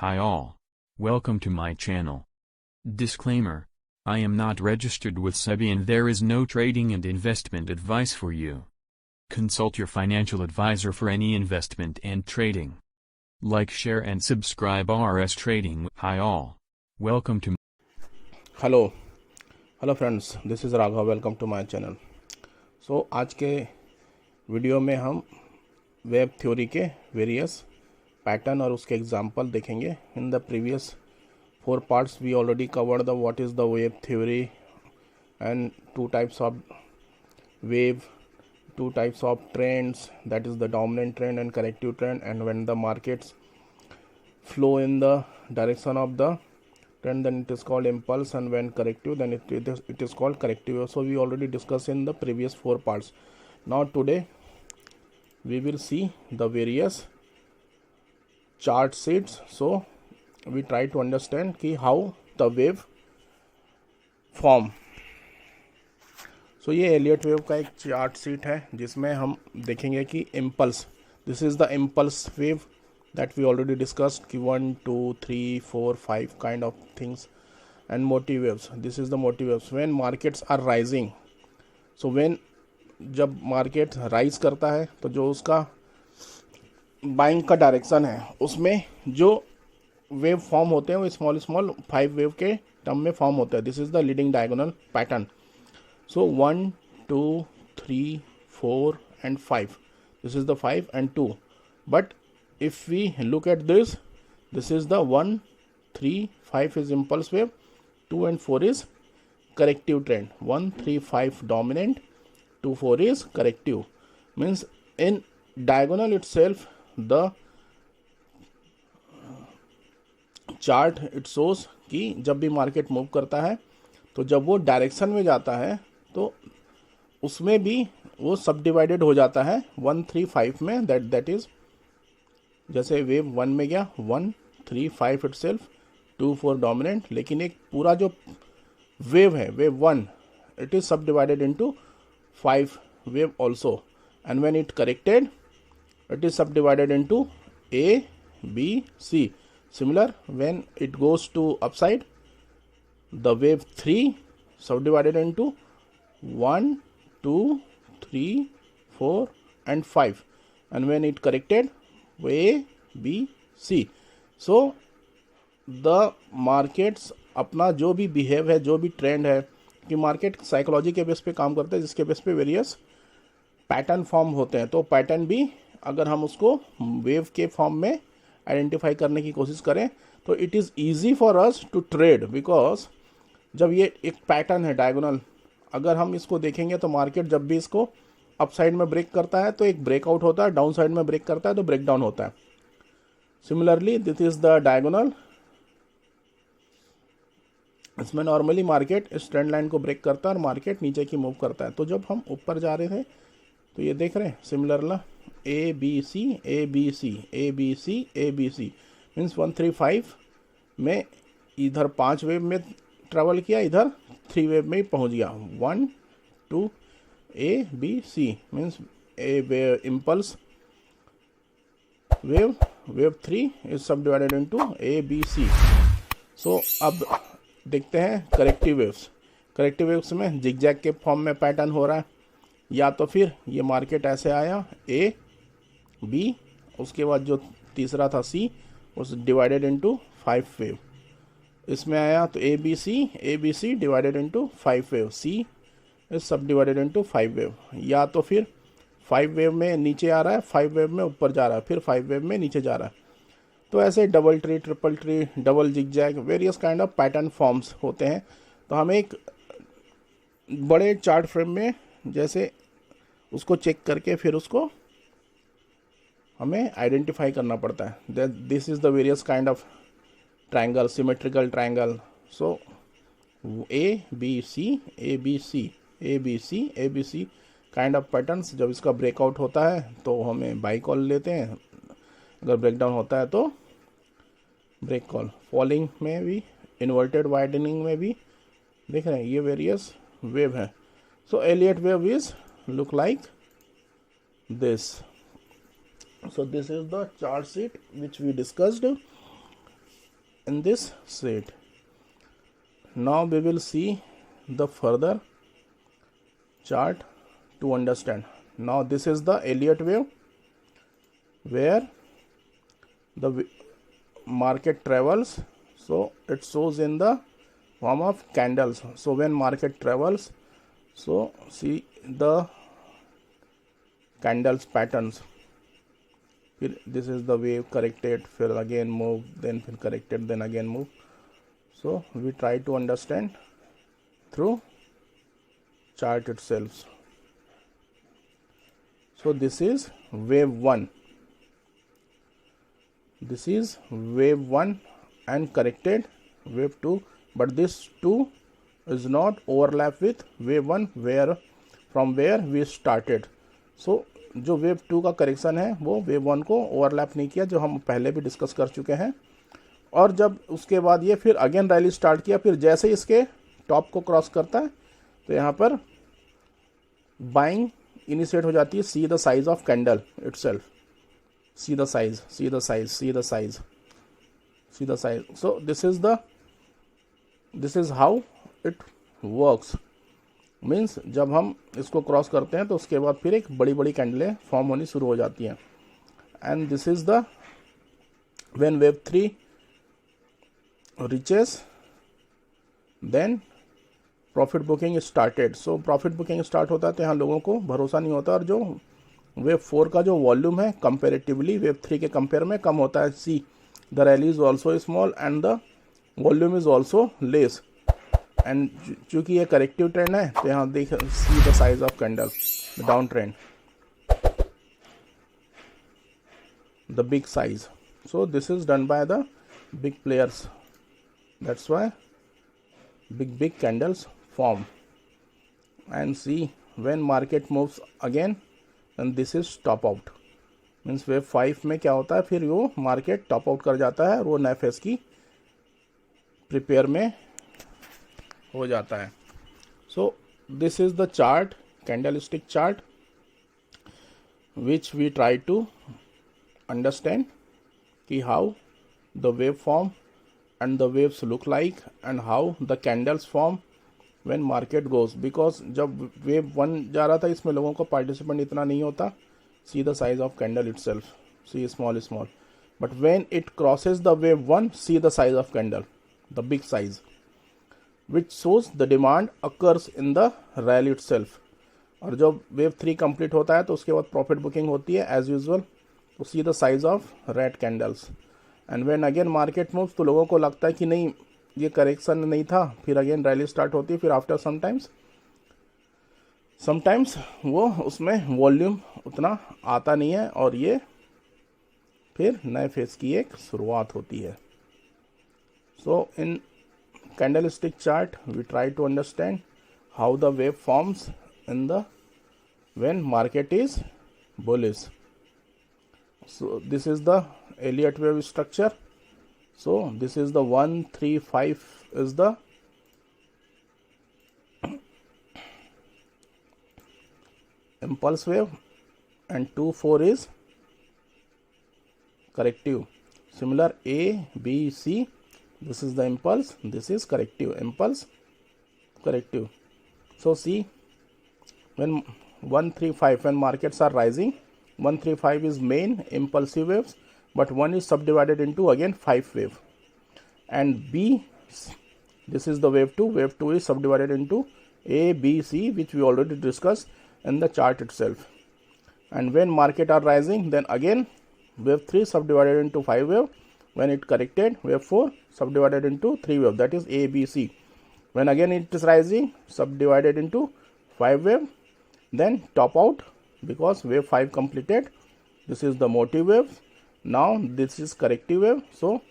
Hi all. Welcome to my channel. Disclaimer. I am not registered with SEBI and there is no trading and investment advice for you. Consult your financial advisor for any investment and trading. Like, share and subscribe RS Trading. Hi all. Welcome to hello friends, this is Raghav. Welcome to my channel. So आज के वीडियो में हम wave theory के various pattern और उसके example देखेंगे. In the previous 4 parts we already covered the what is the wave theory and 2 types of wave, 2 types of trends, that is the dominant trend and corrective trend, and when the markets flow in the direction of the trend, then it is called impulse, and when corrective, then it is called corrective. So we already discussed in the previous 4 parts. Now today we will see the various chart sheets. So we try to understand ki how the wave form. So ये Elliott wave का एक chart sheet है जिसमें हम देखेंगे कि impulse, this is the impulse wave that we already discussed ki 1 2 3 4 5 kind of things, and motive waves. This is the motive waves when markets are rising. So when जब market rise करता है तो जो उसका बाइंग का direction है उसमें जो वेव फॉर्म होते हैं वो स्मॉल 5 वेव के टर्म में फॉर्म होता है. This is the leading diagonal pattern. So 1 2 3 4 and 5. This is the 5 and 2. But if we look at this is the 1 3 5 is impulse wave, 2 and 4 is corrective trend. 1 3 5 dominant, 2 4 is corrective. Means in diagonal itself the chart it shows कि जब भी market move करता है तो जब वो direction में जाता है तो उसमें भी वो सब डिवाइडेड हो जाता है 1 3 5 में. दैट इज जैसे वेव 1 में गया 1 3 5 इट सेल्फ, 2 4 डोमिनेंट, लेकिन एक पूरा जो वेव है wave 1 it is subdivided into 5 wave also, and when it corrected it is subdivided into A B C. Similar when it goes to upside the wave 3 subdivided into 1 2 3 4 and 5, and when it corrected A B C. So the markets अपना जो भी behave है, जो भी trend है, कि market psychology के base पे काम करता है जिसके बेस पे वेरियस पैटर्न फॉर्म होते हैं. तो पैटर्न भी अगर हम उसको वेव के फॉर्म में आइडेंटिफाई करने की कोशिश करें तो it is easy for us to trade, because जब ये एक पैटर्न है डायगोनल, अगर हम इसको देखेंगे तो मार्केट जब भी इसको अप साइड में ब्रेक करता है तो एक ब्रेकआउट होता है, डाउन साइड में ब्रेक करता है तो ब्रेक डाउन होता है. Similarly this is the diagonal. इसमें नॉर्मली मार्केट इस ट्रेंड लाइन को ब्रेक करता है और मार्केट नीचे की मूव करता है. तो जब हम ऊपर जा रहे थे तो ये देख रहे हैं similarly A B C A B C A B C A B C means 1 3 5 में इधर 5 वेव में ट्रेवल किया, इधर 3 वेव में ही पहुंच गया. 1 2 A B C means a wave impulse wave 3 is subdivided into A B C. So अब देखते हैं करेक्टिव वेव्स. करेक्टिव वेव्स में जिगजैग के फॉर्म में पैटर्न हो रहा है, या तो फिर ये मार्केट ऐसे आया A B, उसके बाद जो तीसरा था C उस डिवाइडेड इनटू 5 वेव. इसमें आया तो A B C divided into 5 wave, C is subdivided into 5 wave. या तो फिर 5 वेव में नीचे आ रहा है, 5 वेव में ऊपर जा रहा है, फिर 5 वेव में नीचे जा रहा है. तो ऐसे double tree, triple tree, double zigzag, various kind of pattern forms होते हैं. तो हमें एक बड़े चार्ट फ्रेम में जैसे उसको चेक करके फिर उसको हमें आइडेंटिफाई करना पड़ता है. This is the various kind of triangle, symmetrical triangle. So A B C A B C A B C A B C kind of patterns. जब इसका ब्रेकआउट होता है तो हमें बाई कॉल लेते हैं, अगर ब्रेकडाउन होता है तो ब्रेक कॉल. फॉलिंग में भी, इन्वर्टेड वाइडनिंग में भी देख रहे हैं ये वेरियस वेव है. So Elliott wave is look like this. So this is the chart sheet which we discussed. in this sheet. Now we will see the further chart to understand. Now this is the Elliott wave, where the market travels, so it shows in the form of candles. So when market travels, so see the candles patterns. This is the wave corrected, फिर again move, then फिर corrected, then again move. So we try to understand through chart itself. So this is wave 1. This is wave 1 and corrected wave 2, but this 2 is not overlap with wave 1 where from where we started. So जो wave 2 का correction है वो wave 1 को overlap नहीं किया, जो हम पहले भी डिस्कस कर चुके हैं. और जब उसके बाद ये फिर अगेन रैली स्टार्ट किया, फिर जैसे ही इसके टॉप को क्रॉस करता है तो यहाँ पर बाइंग इनिशिएट हो जाती है. See the size of candle itself, see the size, see the size, see the size, see the size. So this is how it works. Means जब हम इसको क्रॉस करते हैं तो उसके बाद फिर एक बड़ी बड़ी कैंडलें फॉर्म होनी शुरू हो जाती हैं. And this is the when wave 3 reaches, then profit booking started. So profit booking start होता है तो यहाँ लोगों को भरोसा नहीं होता, और जो वेव 4 का जो वॉल्यूम है कंपेरेटिवली वेव 3 के कंपेयर में कम होता है. See the rally is also small and the volume is also less. And चूंकि ये करेक्टिव ट्रेंड है तो यहाँ देख see the size of candle, the down trend, the big size. So this is done by the big players. That's why big candles form. And see when market moves again, and this is top out. Means wave 5 में क्या होता है, फिर वो market top out कर जाता है और वो नए फेज की प्रिपेयर में हो जाता है. So this is the chart, candlestick chart, which we try to understand कि how the wave form and the waves look like and how the candles form when market goes. Because जब wave 1 जा रहा था इसमें लोगों को participant इतना नहीं होता. See the size of candle itself, see small. But when it crosses the wave 1, see the size of candle, the big size, which shows the demand occurs in the rally itself. और जब wave 3 complete होता है तो उसके बाद profit booking होती है as usual. तो see the size of red candles. And when again market moves तो लोगों को लगता है कि नहीं ये करेक्शन नहीं था, फिर अगेन रैली स्टार्ट होती है. फिर आफ्टर समटाइम्स वो उसमें वॉल्यूम उतना आता नहीं है और ये फिर नए फेज की एक शुरुआत होती है. So in candlestick chart we try to understand how the wave forms in the when market is bullish. So this is the Elliott wave structure. So this is the 1, 3, 5 is the impulse wave, and 2, 4 is corrective. Similar A, B, C. This is the impulse. This is corrective. Impulse, corrective. So see, when 1, 3, 5, when markets are rising, 1, 3, 5 is main impulsive waves, but 1 is subdivided into again 5 wave. And B, this is the wave 2. Wave 2 is subdivided into A, B, C, which we already discussed in the chart itself. And when market are rising, then again wave 3 subdivided into 5 wave. When it corrected, wave 4 subdivided into 3 wave, that is A, B, C. When again it is rising, subdivided into 5 wave, then top out. Because wave 5 completed, this is the motive wave. Now this is corrective wave. So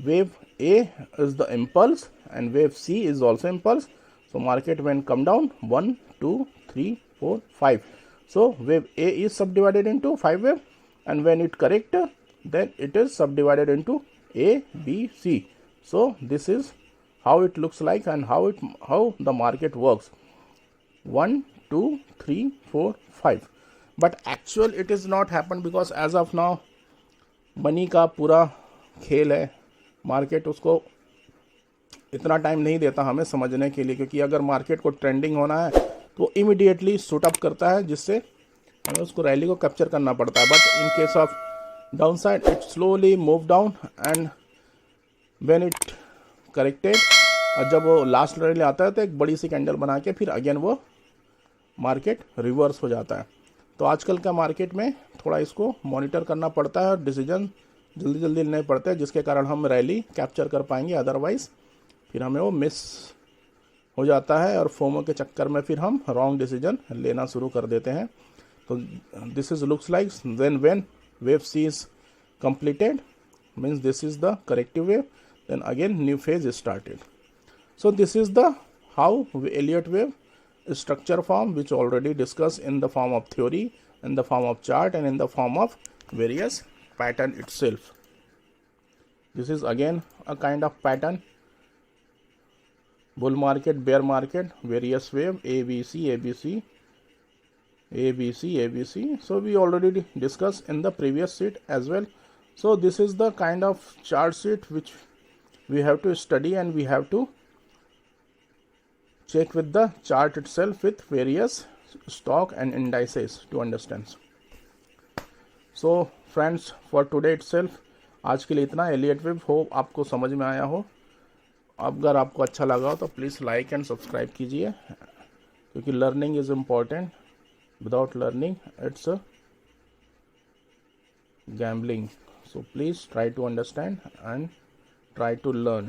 wave A is the impulse and wave C is also impulse. So market when come down 1, 2, 3, 4, 5. So wave A is subdivided into 5 wave, and when it correct, then it is subdivided into A, B, C. So this is how it looks like and how the market works. 1, 2, 3, 4, 5. But actual it is not happen, because as of now money का पूरा खेल है. Market उसको इतना time नहीं देता हमें समझने के लिए, क्योंकि अगर मार्केट को ट्रेंडिंग होना है तो इमीडिएटली शूट अप करता है, जिससे हमें उसको रैली को कैप्चर करना पड़ता है. But in case of down side it slowly move down and when it corrected, और जब वो लास्ट रैली आता है तो एक बड़ी सी कैंडल बना के फिर अगेन वो मार्केट रिवर्स हो जाता है. तो आजकल का मार्केट में थोड़ा इसको मॉनिटर करना पड़ता है और डिसीजन जल्दी जल्दी लेने पड़ते हैं, जिसके कारण हम रैली कैप्चर कर पाएंगे. अदरवाइज फिर हमें वो मिस हो जाता है और फोमो के चक्कर में फिर हम रॉन्ग डिसीजन लेना शुरू कर देते हैं. तो this is looks like when wave C is completed, means this is the corrective wave, then again new phase is started. So this is the how Elliott wave structure form, which already discussed in the form of theory, in the form of chart, and in the form of various pattern itself. This is again a kind of pattern: bull market, bear market, various wave, ABC, ABC, ABC, ABC. So we already discussed in the previous sheet as well. So this is the kind of chart sheet which we have to study, and we have to check with the chart itself with various stock and indices to understand. So friends, for today itself, आज के लिए इतना. Elliott wave hope आपको समझ में आया हो. अगर आपको अच्छा लगा हो तो प्लीज़ लाइक एंड सब्सक्राइब कीजिए, क्योंकि learning is important. Without learning it's gambling. So please try to understand and try to learn.